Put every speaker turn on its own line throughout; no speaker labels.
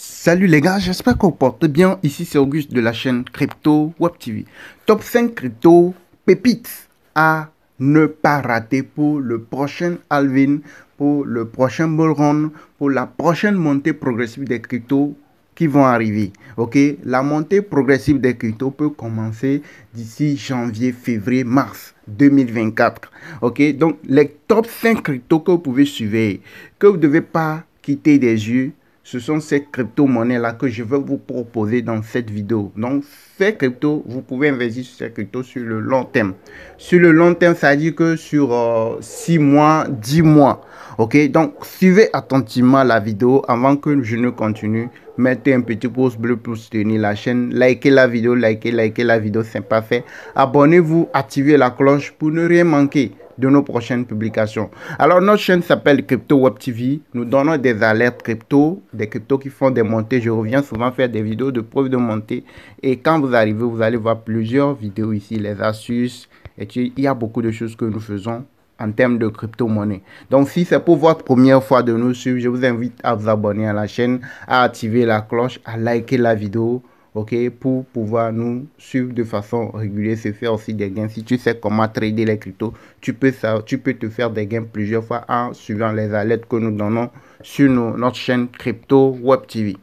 Salut les gars, j'espère que vous portez bien. Ici c'est Auguste de la chaîne Crypto Web TV. Top 5 crypto pépites à ne pas rater pour le prochain halving, pour le prochain bull run, pour la prochaine montée progressive des cryptos qui vont arriver. Ok, la montée progressive des cryptos peut commencer d'ici janvier, février, mars 2024. Ok, donc les top 5 cryptos que vous pouvez suivre, que vous ne devez pas quitter des yeux. Ce sont ces crypto-monnaies-là que je vais vous proposer dans cette vidéo. Donc, ces cryptos, vous pouvez investir sur ces cryptos sur le long terme. Sur le long terme, ça veut dire que sur 6 mois, 10 mois. Ok, donc suivez attentivement la vidéo avant que je ne continue. Mettez un petit pouce bleu pour soutenir la chaîne. Likez la vidéo, likez la vidéo, c'est pas fait. Abonnez-vous, activez la cloche pour ne rien manquer de nos prochaines publications. Alors, notre chaîne s'appelle Crypto Web TV. Nous donnons des alertes crypto, des cryptos qui font des montées. Je reviens souvent faire des vidéos de preuve de montée. Et quand vous arrivez, vous allez voir plusieurs vidéos ici, les astuces. Et il y a beaucoup de choses que nous faisons en termes de crypto-monnaie. Donc, si c'est pour votre première fois de nous suivre, je vous invite à vous abonner à la chaîne, à activer la cloche, à liker la vidéo. Ok, pour pouvoir nous suivre de façon régulière, se faire aussi des gains. Si tu sais comment trader les cryptos, tu peux te faire des gains plusieurs fois en suivant les alertes que nous donnons sur notre chaîne Crypto Web TV.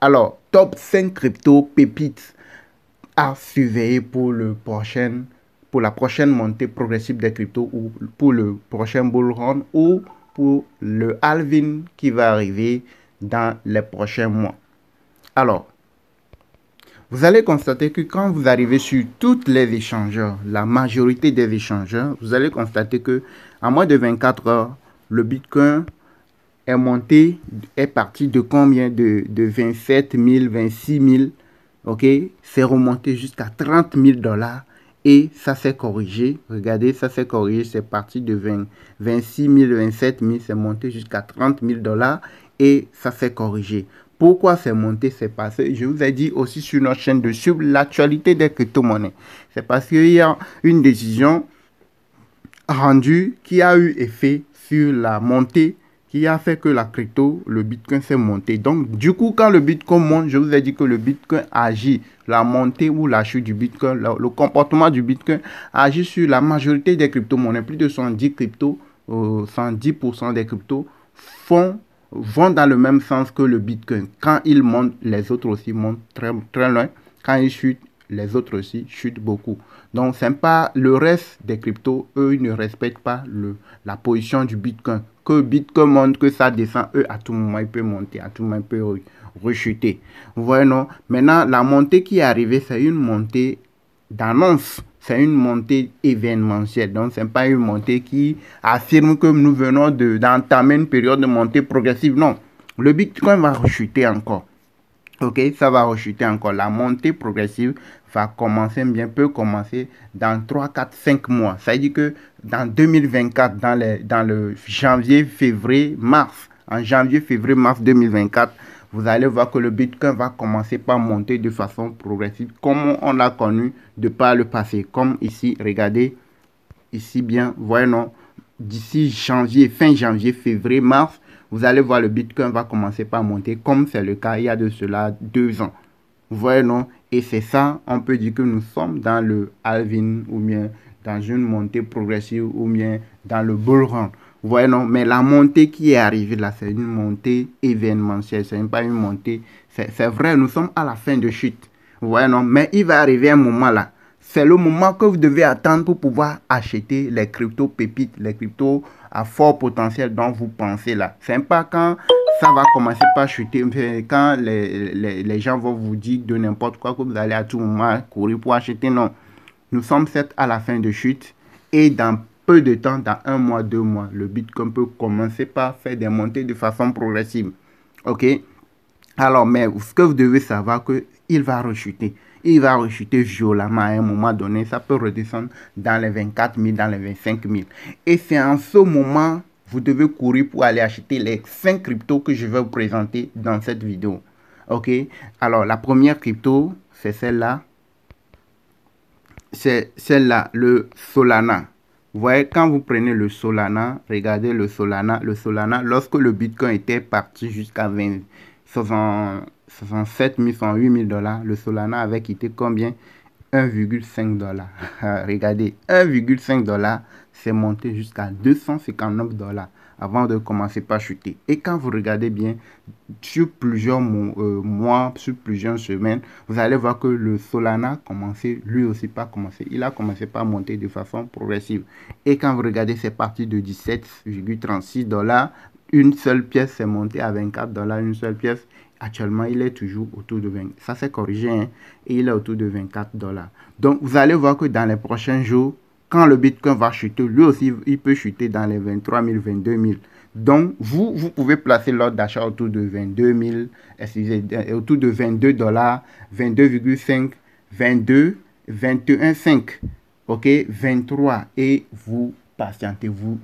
Alors, top 5 crypto pépites à surveiller pour la prochaine montée progressive des cryptos ou pour le prochain bull run ou pour le halving qui va arriver dans les prochains mois. Alors, vous allez constater que quand vous arrivez sur toutes les échangeurs, la majorité des échangeurs, vous allez constater que en moins de 24 heures, le Bitcoin est monté, est parti de combien? De 27 000, 26 000, ok? C'est remonté jusqu'à 30 000 dollars et ça s'est corrigé. Regardez, ça s'est corrigé, c'est parti de 26 000, 27 000, c'est monté jusqu'à 30 000 dollars et ça s'est corrigé. Pourquoi c'est monté? C'est parce que je vous ai dit aussi sur notre chaîne de suivre l'actualité des crypto-monnaies. C'est parce qu'il y a une décision rendue qui a eu effet sur la montée qui a fait que la crypto, le Bitcoin s'est monté. Donc, du coup, quand le Bitcoin monte, je vous ai dit que le Bitcoin agit, la montée ou la chute du Bitcoin, le comportement du Bitcoin agit sur la majorité des crypto-monnaies. Plus de 110 cryptos, 110% des cryptos vont dans le même sens que le Bitcoin. Quand il monte, les autres aussi montent très, très loin. Quand il chute, les autres aussi chutent beaucoup. Donc, c'est pas le reste des cryptos, eux, ils ne respectent pas la position du Bitcoin. Que Bitcoin monte, que ça descend, eux, à tout moment, il peut monter, à tout moment, il peut rechuter. Vous voyez, non? Maintenant, la montée qui est arrivée, c'est une montée d'annonce. C'est une montée événementielle. Donc, ce n'est pas une montée qui affirme que nous venons d'entamer une période de montée progressive. Non. Le Bitcoin va rechuter encore. Ok, ça va rechuter encore. La montée progressive va commencer, peut commencer dans 3, 4, 5 mois. Ça veut dire que dans 2024, dans le janvier, février, mars, en janvier, février, mars 2024, vous allez voir que le Bitcoin va commencer par monter de façon progressive, comme on l'a connu de par le passé. Comme ici, regardez, ici bien, voyez non, d'ici janvier, fin janvier, février, mars, vous allez voir le Bitcoin va commencer par monter, comme c'est le cas il y a de cela 2 ans. Vous voyez non? Et c'est ça, on peut dire que nous sommes dans le halving ou bien dans une montée progressive ou bien dans le bull run. Vous voyez non? Mais la montée qui est arrivée là, c'est une montée événementielle, c'est pas une montée. C'est vrai, nous sommes à la fin de chute. Vous voyez non? Mais il va arriver un moment là. C'est le moment que vous devez attendre pour pouvoir acheter les cryptos pépites, les cryptos à fort potentiel dont vous pensez là. C'est pas quand ça va commencer par chuter, quand les gens vont vous dire de n'importe quoi que vous allez à tout moment courir pour acheter. Non. Nous sommes certes à la fin de chute et dans peu de temps, dans 1 mois, 2 mois, le Bitcoin peut commencer par faire des montées de façon progressive. Ok? Alors, mais ce que vous devez savoir, que il va rechuter. Il va rechuter violemment à un moment donné. Ça peut redescendre dans les 24 000, dans les 25 000. Et c'est en ce moment, vous devez courir pour aller acheter les 5 cryptos que je vais vous présenter dans cette vidéo. Ok? Alors, la première crypto, c'est celle-là. C'est celle-là, le Solana. Vous voyez, quand vous prenez le Solana, regardez le Solana, lorsque le Bitcoin était parti jusqu'à 67 000, 108 000 dollars. Le Solana avait quitté combien? 1,5 dollars. Regardez, 1,5 dollars, c'est monté jusqu'à 259 dollars avant de commencer par chuter. Et quand vous regardez bien, sur plusieurs mois, sur plusieurs semaines, vous allez voir que le Solana a commencé, lui aussi pas commencé. Il a commencé par monter de façon progressive. Et quand vous regardez, c'est parti de 17,36 dollars. Une seule pièce, c'est monté à 24 dollars, une seule pièce. Actuellement, il est toujours autour de 20. Ça s'est corrigé, hein, et il est autour de 24 dollars. Donc, vous allez voir que dans les prochains jours, quand le Bitcoin va chuter, lui aussi, il peut chuter dans les 23 000, 22 000. Donc, vous pouvez placer l'ordre d'achat autour de 22 000, excusez, autour de 22 dollars, 22,5, 22, 21,5, ok, 23, et vous patientez, vous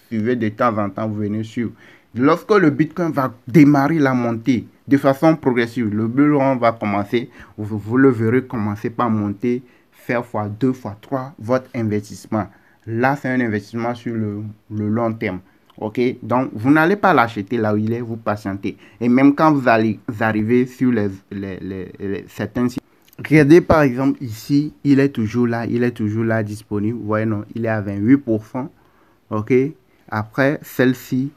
suivez de temps en temps, vous venez sur. Lorsque le Bitcoin va démarrer la montée de façon progressive, le bull run va commencer, vous le verrez commencer par monter, faire x2, x3 votre investissement. Là, c'est un investissement sur le long terme. Ok, donc vous n'allez pas l'acheter là où il est, vous patientez. Et même quand vous allez arriver sur certains sites, regardez par exemple ici, il est toujours là disponible. Vous voyez, non, il est à 28%. Ok, après celle-ci,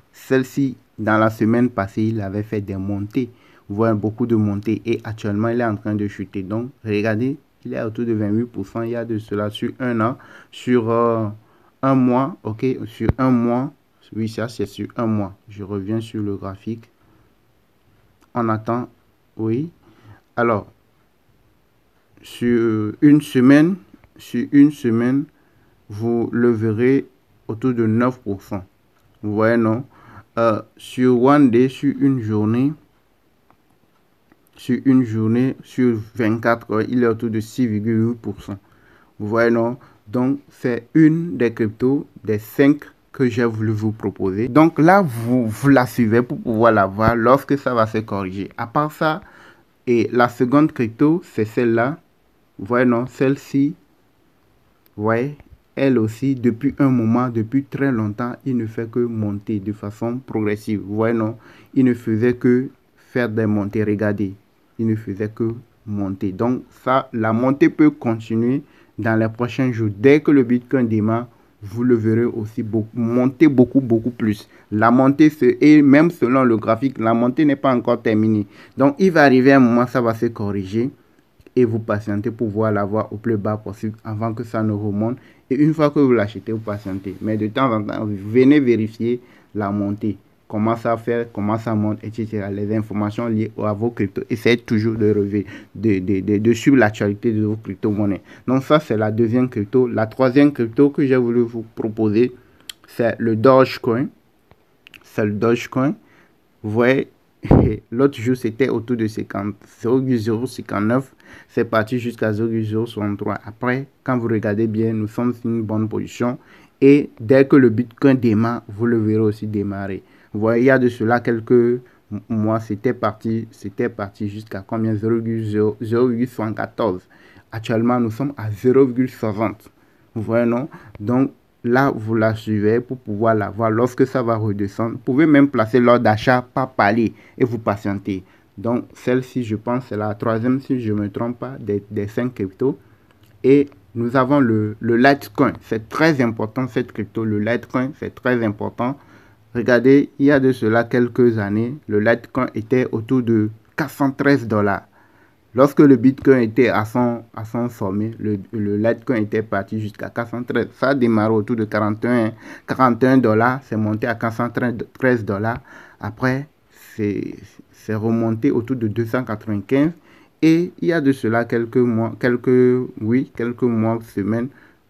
dans la semaine passée, il avait fait des montées. Vous voyez, beaucoup de montées. Et actuellement, il est en train de chuter. Donc, regardez, il est autour de 28%. Il y a de cela sur un an, sur un mois. Ok, sur un mois. Oui, ça c'est sur un mois. Je reviens sur le graphique. On attend. Oui. Alors, sur une semaine, vous le verrez autour de 9%. Vous voyez, non? Sur one day, sur une journée, sur 24 heures, il est autour de 6,8%. Vous voyez, non? Donc, c'est une des cryptos, des 5 que j'ai voulu vous proposer. Donc là, vous la suivez pour pouvoir la voir lorsque ça va se corriger. À part ça, et la seconde crypto, c'est celle-là. Vous voyez, non? Celle-ci, vous voyez, elle aussi, depuis un moment, depuis très longtemps, il ne fait que monter de façon progressive. Vous voyez, non? Il ne faisait que faire des montées. Regardez, il ne faisait que monter. Donc ça, la montée peut continuer dans les prochains jours. Dès que le Bitcoin démarre, vous le verrez aussi monter beaucoup plus. La montée, et même selon le graphique, la montée n'est pas encore terminée. Donc, il va arriver un moment, ça va se corriger et vous patientez pour pouvoir l'avoir au plus bas possible avant que ça ne remonte. Et une fois que vous l'achetez, vous patientez. Mais de temps en temps, vous venez vérifier la montée. Comment ça fait, comment ça monte, etc. Les informations liées à vos cryptos. Essayez toujours de relever, de suivre l'actualité de vos crypto-monnaies. Donc ça, c'est la deuxième crypto. La troisième crypto que j'ai voulu vous proposer, c'est le Dogecoin. C'est le Dogecoin. Vous voyez, l'autre jour, c'était autour de 0,059. C'est parti jusqu'à 0,063. Après, quand vous regardez bien, nous sommes dans une bonne position. Et dès que le Bitcoin démarre, vous le verrez aussi démarrer. Vous voyez, il y a de cela quelques mois, c'était parti jusqu'à combien? 0,074. Actuellement, nous sommes à 0,60. Vous voyez, non? Donc, là, vous la suivez pour pouvoir la voir lorsque ça va redescendre. Vous pouvez même placer l'ordre d'achat par palier et vous patientez. Donc, celle-ci, je pense, c'est la troisième, si je ne me trompe pas, des 5 cryptos. Et nous avons le Litecoin. C'est très important, cette crypto. Le Litecoin, c'est très important. Regardez, il y a de cela quelques années, le Litecoin était autour de 413 dollars. Lorsque le Bitcoin était à son sommet, le Litecoin était parti jusqu'à 413. Ça a démarré autour de 41 dollars. C'est monté à 413 dollars. Après, c'est remonté autour de 295. Et il y a de cela quelques mois, semaines,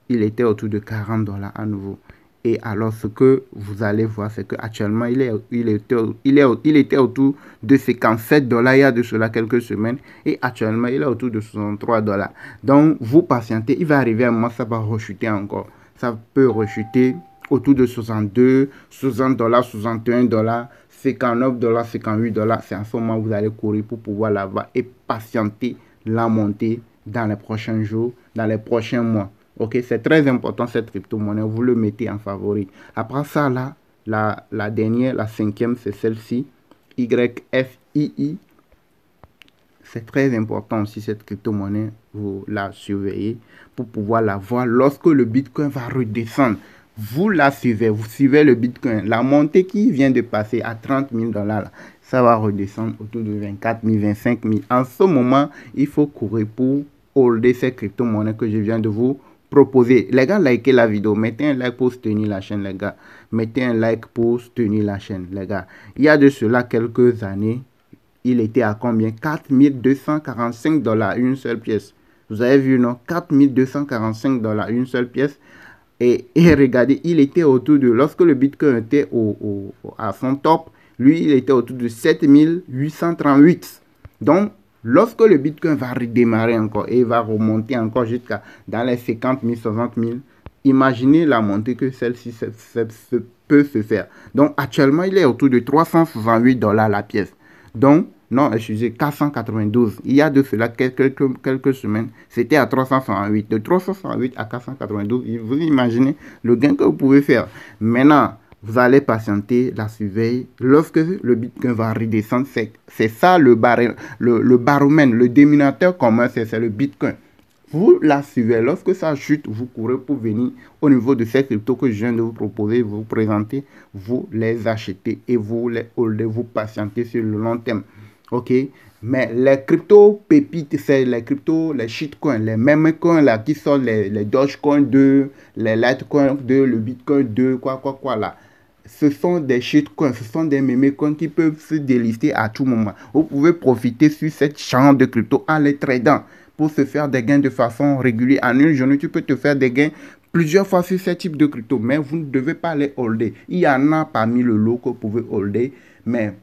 il était autour de 40 dollars à nouveau. Et alors, ce que vous allez voir, c'est qu'actuellement, il était autour de 57 dollars il y a de cela quelques semaines. Et actuellement, il est autour de 63 dollars. Donc, vous patientez, il va arriver un moment, ça va rechuter encore. Ça peut rechuter autour de 62, 60 dollars, 61 dollars, 59 dollars, 58 dollars. C'est en ce moment que vous allez courir pour pouvoir l'avoir et patienter la montée dans les prochains jours, dans les prochains mois. Ok, c'est très important cette crypto-monnaie, vous le mettez en favori. Après ça, là, la dernière, la cinquième, c'est celle-ci, YFII. c'est très important aussi cette crypto-monnaie, vous la surveillez pour pouvoir la voir lorsque le Bitcoin va redescendre. Vous la suivez, vous suivez le Bitcoin. La montée qui vient de passer à 30 000 $, ça va redescendre autour de 24 000, 25 000. En ce moment, il faut courir pour holder ces crypto-monnaies que je viens de vous proposer. Les gars, likez la vidéo. Mettez un like pour soutenir la chaîne, les gars. Mettez un like pour soutenir la chaîne, les gars. Il y a de cela quelques années, il était à combien? 4 245 $ une seule pièce. Vous avez vu, non? 4 245 $ une seule pièce. Et regardez, il était autour de, lorsque le Bitcoin était à son top, lui, il était autour de 7 838. Donc, lorsque le Bitcoin va redémarrer encore et va remonter encore jusqu'à dans les 50 000, 60 000, imaginez la montée que celle-ci peut se faire. Donc, actuellement, il est autour de 368 $ la pièce. Donc, non, excusez, 492. Il y a de cela quelques semaines, c'était à 368. De 368 à 492, vous imaginez le gain que vous pouvez faire. Maintenant, vous allez patienter, la surveille. Lorsque le Bitcoin va redescendre, c'est ça le baromètre, le dénominateur commun, c'est le Bitcoin. Vous la suivez. Lorsque ça chute, vous courez pour venir au niveau de ces cryptos que je viens de vous proposer, vous présenter, vous les achetez et vous les holdez, vous patientez sur le long terme. Ok, mais les cryptos pépites, c'est les cryptos, les shitcoins, les mêmes coins là qui sont les Dogecoin 2, les Litecoin 2, le Bitcoin 2, quoi là. Ce sont des shitcoins, ce sont des meme coins qui peuvent se délister à tout moment. Vous pouvez profiter sur cette chambre de crypto en les tradant pour se faire des gains de façon régulière. En une journée, tu peux te faire des gains plusieurs fois sur ce type de crypto, mais vous ne devez pas les holder. Il y en a parmi le lot que vous pouvez holder, mais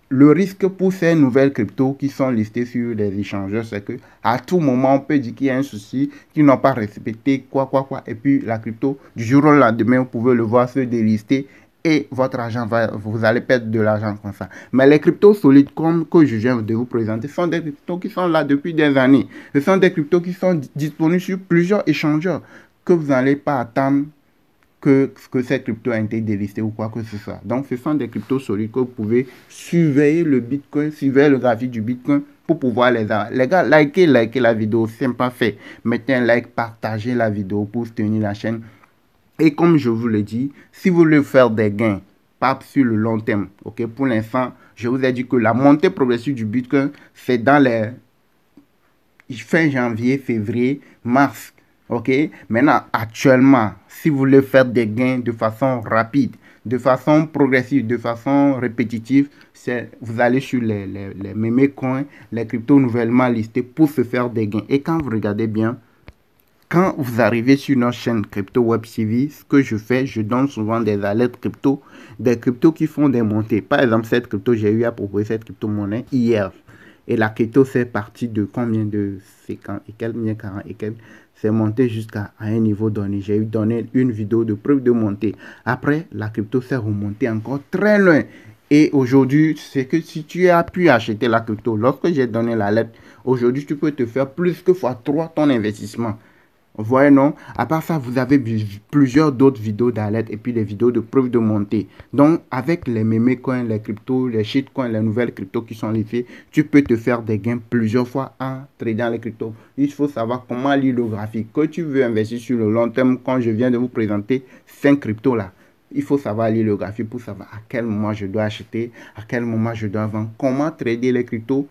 le risque pour ces nouvelles cryptos qui sont listées sur les échangeurs, c'est que à tout moment, on peut dire qu'il y a un souci, qu'ils n'ont pas respecté quoi. Et puis la crypto, du jour au lendemain, vous pouvez le voir se délister et votre argent vous allez perdre de l'argent comme ça. Mais les cryptos solides, comme que je viens de vous présenter, sont des cryptos qui sont là depuis des années. Ce sont des cryptos qui sont disponibles sur plusieurs échangeurs que vous n'allez pas attendre que ces cryptos ont été délistés ou quoi que ce soit. Donc, ce sont des cryptos solides que vous pouvez surveiller le Bitcoin, surveiller le graphique du Bitcoin pour pouvoir les avoir. Les gars, likez la vidéo, c'est pas fait. Mettez un like, partagez la vidéo pour soutenir la chaîne. Et comme je vous l'ai dit, si vous voulez faire des gains, pas sur le long terme, ok, pour l'instant, je vous ai dit que la montée progressive du Bitcoin, c'est dans les fin janvier, février, mars. Ok, maintenant, actuellement, si vous voulez faire des gains de façon rapide, de façon progressive, de façon répétitive, vous allez sur les meme coins, les cryptos nouvellement listés pour se faire des gains. Et quand vous regardez bien, quand vous arrivez sur notre chaîne Crypto Web TV, ce que je fais, je donne souvent des alertes crypto, des cryptos qui font des montées. Par exemple, cette crypto, j'ai eu à proposer cette crypto-monnaie hier. Et la crypto, c'est parti de combien de 50 et quelques, 40 et quelques. C'est monté jusqu'à un niveau donné. J'ai eu donné une vidéo de preuve de montée. Après, la crypto s'est remontée encore très loin. Et aujourd'hui, c'est que si tu as pu acheter la crypto, lorsque j'ai donné la lettre, aujourd'hui, tu peux te faire plus que x3 ton investissement. Vous voyez, non? À part ça, vous avez plusieurs d'autres vidéos d'alerte et puis des vidéos de preuve de montée. Donc, avec les meme coins, les cryptos, les shitcoins, les nouvelles cryptos qui sont listées, tu peux te faire des gains plusieurs fois en tradant les cryptos. Il faut savoir comment lire le graphique. Que tu veux investir sur le long terme, quand je viens de vous présenter 5 cryptos là, il faut savoir lire le graphique pour savoir à quel moment je dois acheter, à quel moment je dois vendre, comment trader les cryptos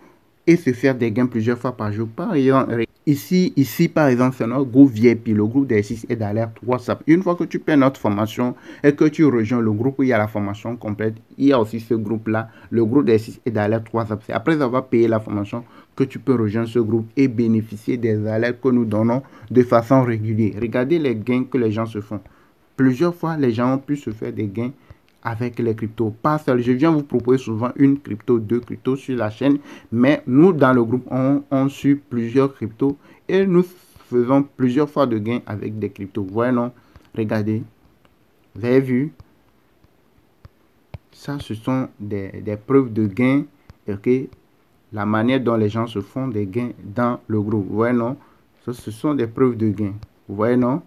et se faire des gains plusieurs fois par jour. Par exemple, ici, par exemple, c'est notre groupe VIP, le groupe d'exercice et d'alerte WhatsApp. Une fois que tu paies notre formation et que tu rejoins le groupe où il y a la formation complète, il y a aussi ce groupe-là, le groupe d'exercice et d'alerte WhatsApp. C'est après avoir payé la formation que tu peux rejoindre ce groupe et bénéficier des alertes que nous donnons de façon régulière. Regardez les gains que les gens se font. Plusieurs fois, les gens ont pu se faire des gains avec les cryptos. Pas seul, je viens vous proposer souvent une crypto, deux cryptos sur la chaîne, mais nous, dans le groupe, on suit plusieurs cryptos et nous faisons plusieurs fois de gains avec des cryptos. Vous voyez, non? Regardez. Vous avez vu? Ça, ce sont des preuves de gains. Ok? La manière dont les gens se font des gains dans le groupe. Vous voyez, non? Ça, ce sont des preuves de gains. Vous voyez, non?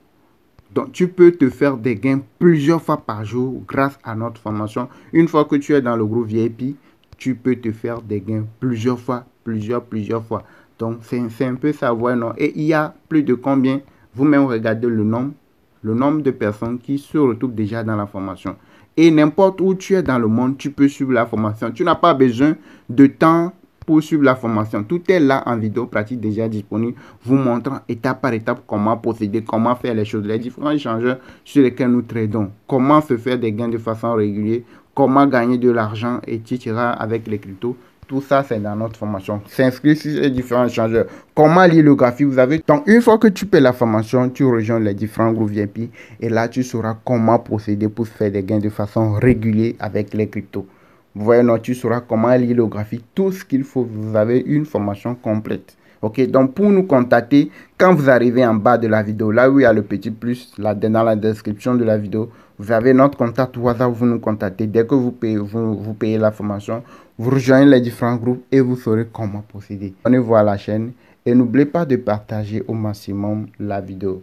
Donc, tu peux te faire des gains plusieurs fois par jour grâce à notre formation. Une fois que tu es dans le groupe VIP, tu peux te faire des gains plusieurs fois, plusieurs fois. Donc, c'est un peu savoir, non? Et il y a plus de combien? Vous-même regardez le nombre de personnes qui se retrouvent déjà dans la formation. Et n'importe où tu es dans le monde, tu peux suivre la formation. Tu n'as pas besoin de temps pour suivre la formation. Tout est là en vidéo pratique déjà disponible, vous montrant étape par étape comment procéder, comment faire les choses, les différents échangeurs sur lesquels nous tradons, comment se faire des gains de façon régulière, comment gagner de l'argent, etc. avec les cryptos. Tout ça, c'est dans notre formation. S'inscrire sur les différents échangeurs. Comment lire le graphique, vous avez. Donc, une fois que tu paies la formation, tu rejoins les différents groupes VIP. Et là, tu sauras comment procéder pour faire des gains de façon régulière avec les cryptos. Vous voyez, non, tu sauras comment lire le graphique, tout ce qu'il faut. Vous avez une formation complète. Ok, donc pour nous contacter, quand vous arrivez en bas de la vidéo, là où il y a le petit plus, là, dans la description de la vidéo, vous avez notre contact WhatsApp, vous nous contactez. Dès que vous payez la formation, vous rejoignez les différents groupes et vous saurez comment procéder. Abonnez-vous à la chaîne et n'oubliez pas de partager au maximum la vidéo.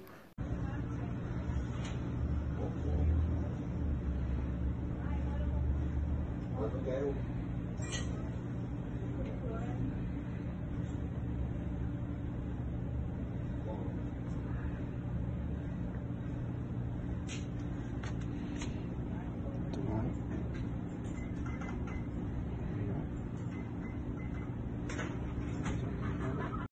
Okay.